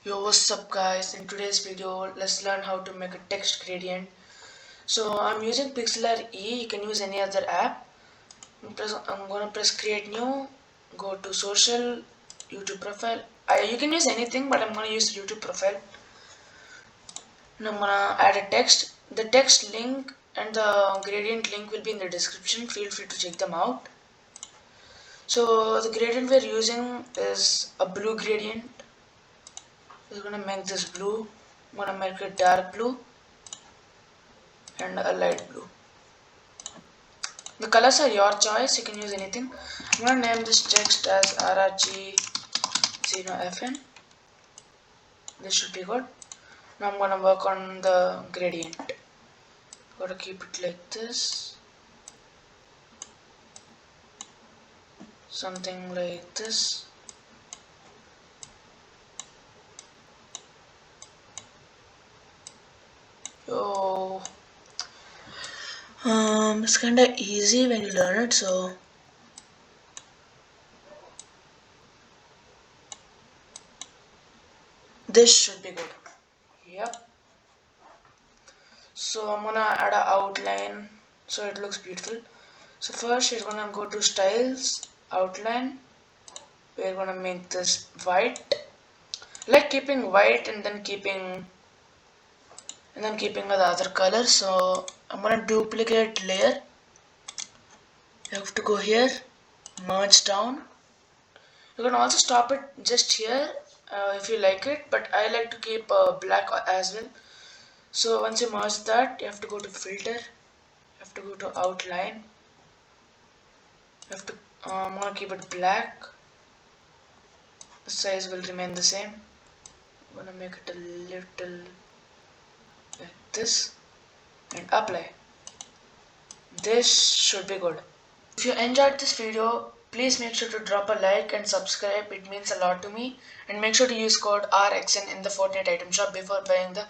Yo, what's up guys? In today's video, let's learn how to make a text gradient. So I'm using PixlrE. You can use any other app. I'm gonna press create new. Go to social, YouTube profile. You can use anything, but I'm gonna use YouTube profile. And I'm gonna add a text. The text link and the gradient link will be in the description. Feel free to check them out. So the gradient we're using is a blue gradient. We're gonna make this blue. I'm gonna make it dark blue and a light blue. The colors are your choice, you can use anything. I'm gonna name this text as RRG0FN. This should be good. Now I'm gonna work on the gradient. Gotta keep it like this. Something like this. So it's kinda easy when you learn it, so this should be good. Yep. So I'm gonna add an outline so it looks beautiful. So first we're gonna go to styles, outline. We're gonna make this white, like keeping white and then keeping the other color. So I'm gonna duplicate layer. You have to go here, merge down. You can also stop it just here if you like it, but I like to keep black as well. So once you merge that, you have to go to filter, you have to go to outline, you have to I'm gonna keep it black. The size will remain the same. I'm gonna make it a little like this and apply. This should be good. If you enjoyed this video, please make sure to drop a like and subscribe. It means a lot to me. And make sure to use code RXN in the Fortnite item shop before buying the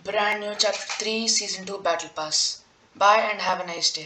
brand new Chapter 3 Season 2 Battle Pass. Bye and have a nice day.